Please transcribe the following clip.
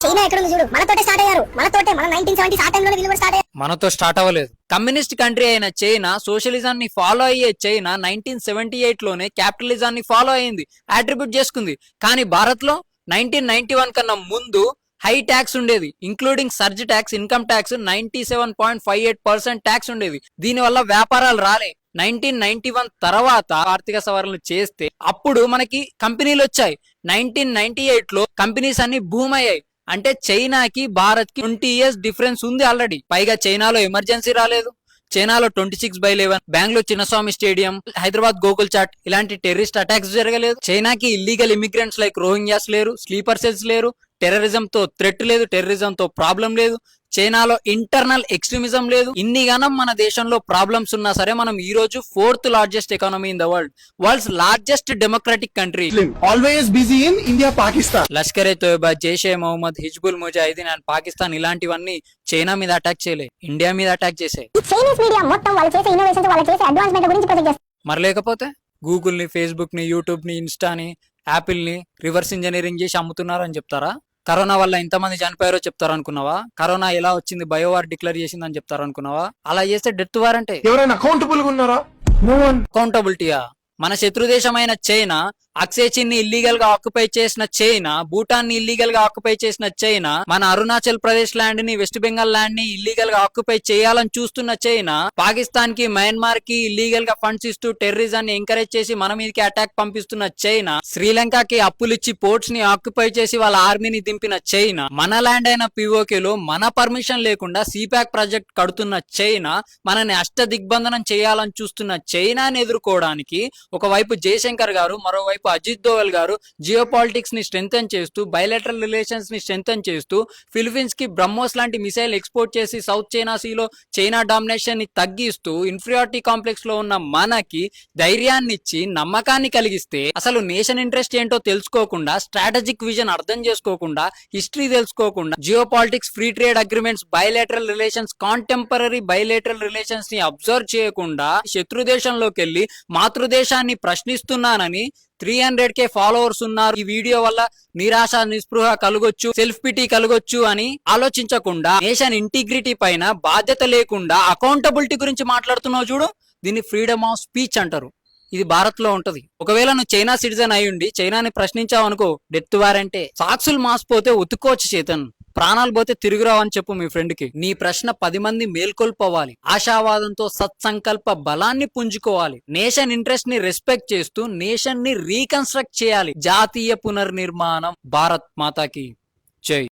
China ఎక్కడ ఉంది చూడు, మనతోటే స్టార్ట్ అయ్యారు. మనతోటే మన 1970s ఆ టైంలోనే వీళ్ళు కూడా స్టార్ట్ అయ్యారు. మనతో స్టార్ట్ అవ్వలేదు. కమ్యూనిస్ట్ కంట్రీ అయిన చైనా, సోషలిజాన్ని ఫాలో అయ్యే చైనా 1978 లోనే క్యాపిటలిజాన్ని ఫాలో అయింది, అట్రిబ్యూట్ చేసుకుంది. కానీ భారత్ లో 1991 కన్నా ముందు హై ట్యాక్స్ ఉండేది, including surge tax, income tax 97.58% tax ఉండేది. దీని వల్ల వ్యాపారాలు రాలే. 1991 తర్వాత ఆర్థిక సవరణలు చేస్తే అప్పుడు మనకి కంపెనీలు వచ్చాయి. 1998 లో కంపెనీస్ అన్ని భూమ్ అయ్యాయి. అంటే చైనాకి భారత్ కి 20 years డిఫరెన్స్ ఉంది ఆల్రెడీ. పైగా చైనాలో ఎమర్జెన్సీ రాలేదు, చైనాలో 26/11, బెంగళూరు చిన్నస్వామి స్టేడియం, హైదరాబాద్ గోకుల్ చాట్ ఇలాంటి టెర్రరిస్ట్ అటాక్స్ జరగలేదు. చైనాకి ఇల్లీగల్ ఇమిగ్రెంట్స్ లైక్ రోహింగ్యాస్ లేరు, స్లీపర్ సెల్స్ లేరు, టెర్రరిజం తో థ్రెట్ లేదు, టెర్రరిజం తో ప్రాబ్లం లేదు, చైనాలో ఇంటర్నల్ ఎక్స్ట్రీమిజం లేదు. ఇన్ని గానం మన దేశంలో ప్రాబ్లమ్స్ ఉన్నా సరే మనం ఈ రోజు 4th largest economy in the world's largest democratic country. Always busy in India, Pakistan. Lashkar e Taiba, Jaish e Mohammed, Hizbul Mujahideen and Pakistan ఇలాంటివన్నీ చైనా మీద అటాక్ చేయలే, ఇండియా మీద అటాక్ చేసాయి. చైనీస్ మీడియా మొత్తం వాళ్ళు చేసే ఇన్నోవేషన్స్, వాళ్ళు చేసే అడ్వాన్స్మెంట్ గురించి ప్రొజెక్ట్ చేస్తారు. మరి లేకపోతే గూగుల్ ని, ఫేస్బుక్ ని, యూట్యూబ్ ని, ఇన్స్టాని, యాపిల్ ని రివర్స్ ఇంజనీరింగ్ చేసి అమ్ముతున్నారని చెప్తారా? కరోనా వల్ల ఎంతమంది చనిపోయారో చెప్తారనుకున్నావా? కరోనా ఎలా వచ్చింది, బయోవార్ డిక్లేర్ చేసిందని చెప్తారనుకున్నావా? అలా చేస్తే డెత్ వార్ అంటే ఎవరైనా అకౌంటబుల్ గా ఉన్నారా? అకౌంటబిలిటీయా? మన శత్రుదేశమైన చైనా అక్సేచిన్ ని ఇల్లీగల్ గా ఆక్యుపై చేసిన చైనా, భూటాన్ ని ఇల్లీగల్ గా ఆక్యుపై చేసిన చైనా, మన అరుణాచల్ ప్రదేశ్ ల్యాండ్ ని, వెస్ట్ బెంగాల్ ల్యాండ్ ని ఇల్లీగల్ గా ఆక్యుపై చేయాలని చూస్తున్న చైనా, పాకిస్తాన్ కి, మయన్మార్ కి ఇల్లీగల్ గా ఫండ్స్ ఇస్తూ టెర్రరిజాన్ని ఎంకరేజ్ చేసి మన మీదకి అటాక్ పంపిస్తున్న చైనా, శ్రీలంకకి అప్పులిచ్చి పోర్ట్స్ ని ఆక్యుపై చేసి వాళ్ళ ఆర్మీని దింపిన చైనా, మన ల్యాండ్ అయిన పిఓకేలో మన పర్మిషన్ లేకుండా సిపాక్ ప్రాజెక్ట్ కడుతున్న చైనా, మనని అష్ట దిగ్బంధనం చేయాలని చూస్తున్న చైనాని ఎదుర్కోవడానికి ఒకవైపు జయశంకర్ గారు, మరోవైపు అజిత్ దోవల్ గారు జియో పాలిటిక్స్ ని స్ట్రెంథెన్ చేస్తూ, బయలెటరల్ రిలేషన్స్ ని స్ట్రెంథెన్ చేస్తూ, ఫిలిపీన్స్ కి బ్రహ్మోస్ లాంటి మిసైల్ ఎక్స్పోర్ట్ చేసి సౌత్ చైనా సీలో చైనా డామినేషన్ ని తగ్గిస్తూ, ఇన్ఫీరియారిటీ కాంప్లెక్స్ లో ఉన్న మనకి ధైర్యాన్ని ఇచ్చి నమ్మకాన్ని కలిగిస్తే, అసలు నేషన్ ఇంట్రెస్ట్ ఏంటో తెలుసుకోకుండా, స్ట్రాటజిక్ విజన్ అర్థం చేసుకోకుండా, హిస్టరీ తెలుసుకోకుండా, geo politics, free trade agreements, bilateral relations, contemporary bilateral relations ని అబ్జర్వ్ చేయకుండా శత్రు దేశంలోకి వెళ్లి మాతృదేశాన్ని ప్రశ్నిస్తున్నానని 300K ఫాలోవర్స్ ఉన్నారు, ఈ వీడియో వల్ల నిరాశ నిస్పృహ కలగొచ్చు, సెల్ఫ్ పిటీ కలగొచ్చు అని ఆలోచించకుండా, నేషన్ ఇంటిగ్రిటీ పైన బాధ్యత లేకుండా అకౌంటబిలిటీ గురించి మాట్లాడుతున్నావు చూడు, దీన్ని ఫ్రీడమ్ ఆఫ్ స్పీచ్ అంటారు. ఇది భారత్ లో ఉంటది. ఒకవేళ నువ్వు చైనా సిటిజన్ అయ్యుండి చైనాని ప్రశ్నించావు అనుకో, డెత్ వారంటే. సాక్సులు మాసిపోతే ఉతుక్కోవచ్చు చేతన్, ప్రాణాలు పోతే తిరుగురావు అని చెప్పు మీ ఫ్రెండ్ కి. నీ ప్రశ్న 10 మంది మేల్కొల్పోవాలి, ఆశావాదంతో సత్సంకల్ప బలాన్ని పుంజుకోవాలి, నేషన్ ఇంట్రెస్ట్ ని రెస్పెక్ట్ చేస్తూ నేషన్ ని రీకన్స్ట్రక్ట్ చేయాలి. జాతీయ పునర్నిర్మాణం. భారత్ మాతాకి జై.